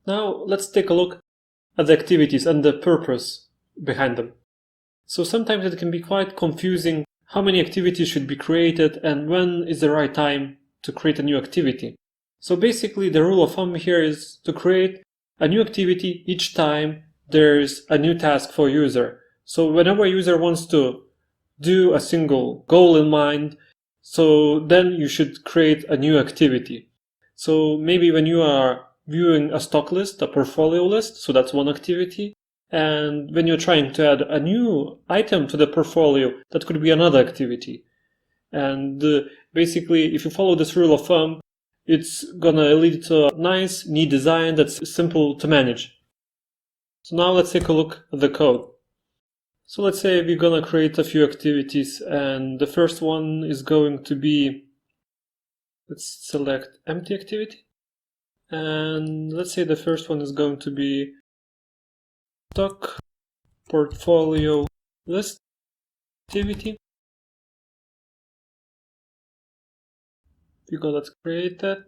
Now let's take a look at the activities and the purpose behind them. So sometimes it can be quite confusing how many activities should be created and when is the right time to create a new activity. So basically the rule of thumb here is to create a new activity each time there's a new task for a user. So whenever a user wants to do a single goal in mind, so then you should create a new activity. So maybe when you are viewing a stock list, a portfolio list, so that's one activity. And when you're trying to add a new item to the portfolio, that could be another activity. And basically, if you follow this rule of thumb, it's gonna lead to a nice, neat design that's simple to manage. So now let's take a look at the code. So let's say we're gonna create a few activities, and the first one is going to be, let's select empty activity. And let's say the first one is going to be stock portfolio list activity. Let's create that.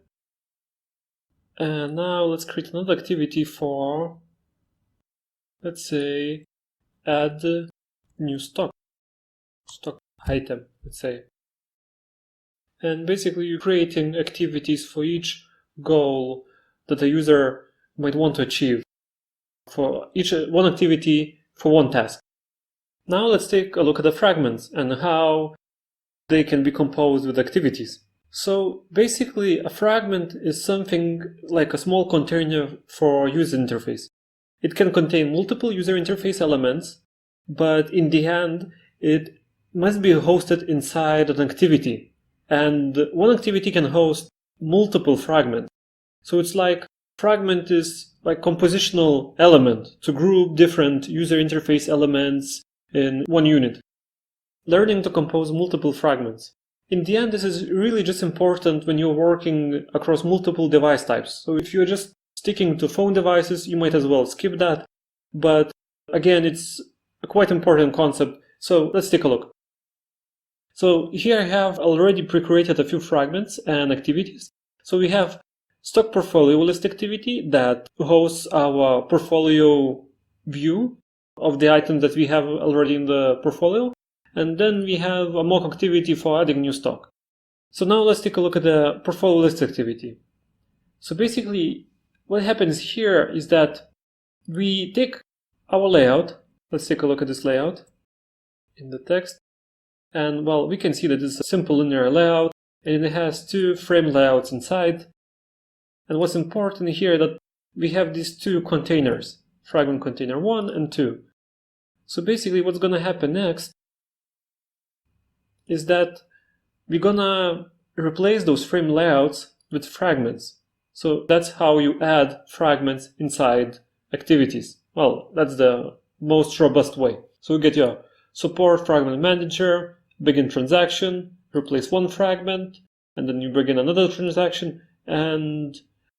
And now let's create another activity for, let's say, add new stock item, let's say. And basically you're creating activities for each goal that a user might want to achieve, for each one activity for one task. Now let's take a look at the fragments and how they can be composed with activities. So basically a fragment is something like a small container for user interface. It can contain multiple user interface elements, but in the end it must be hosted inside an activity. And one activity can host multiple fragments. So it's like fragment is like compositional element to group different user interface elements in one unit. Learning to compose multiple fragments. In the end, this is really just important when you're working across multiple device types. So if you're just sticking to phone devices, you might as well skip that. But again, it's a quite important concept. So let's take a look. So here I have already pre-created a few fragments and activities. So we have stock portfolio list activity that hosts our portfolio view of the items that we have already in the portfolio. And then we have a mock activity for adding new stock. So now let's take a look at the portfolio list activity. So basically what happens here is that we take our layout. Let's take a look at this layout in the text. And well, we can see that it's a simple linear layout and it has two frame layouts inside. And what's important here is that we have these two containers, fragment container 1 and 2. So basically what's going to happen next is that we're gonna replace those frame layouts with fragments. So that's how you add fragments inside activities. Well, that's the most robust way. So you get your support fragment manager, begin transaction, replace one fragment, and then you begin another transaction and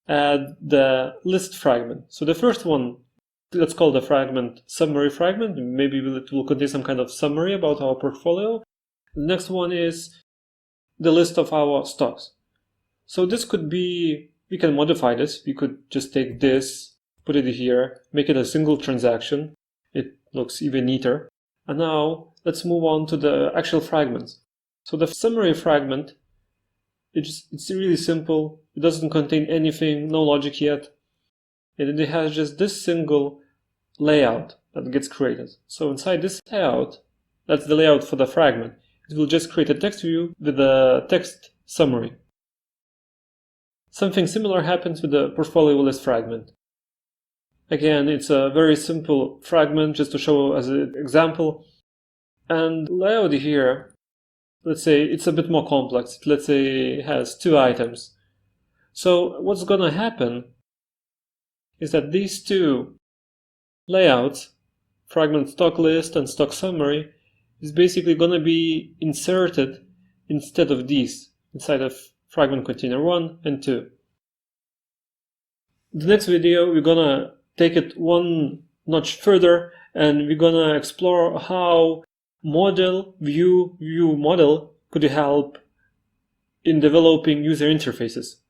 add the list fragment. So the first one, let's call the fragment summary fragment. Maybe it will contain some kind of summary about our portfolio. The next one is the list of our stocks. So this could be, we can modify this. We could just take this, put it here, make it a single transaction. It looks even neater. And now let's move on to the actual fragments. So the summary fragment, it's really simple. It doesn't contain anything, no logic yet. And it has just this single layout that gets created. So inside this layout, that's the layout for the fragment. It will just create a text view with a text summary. Something similar happens with the portfolio list fragment. Again, it's a very simple fragment just to show as an example. And layout here, let's say it's a bit more complex. Let's say it has two items. So what's going to happen is that these two layouts, fragment stock list and stock summary, is basically going to be inserted instead of these inside of fragment container 1 and 2. The next video we're going to take it one notch further and we're going to explore how model view model could help in developing user interfaces.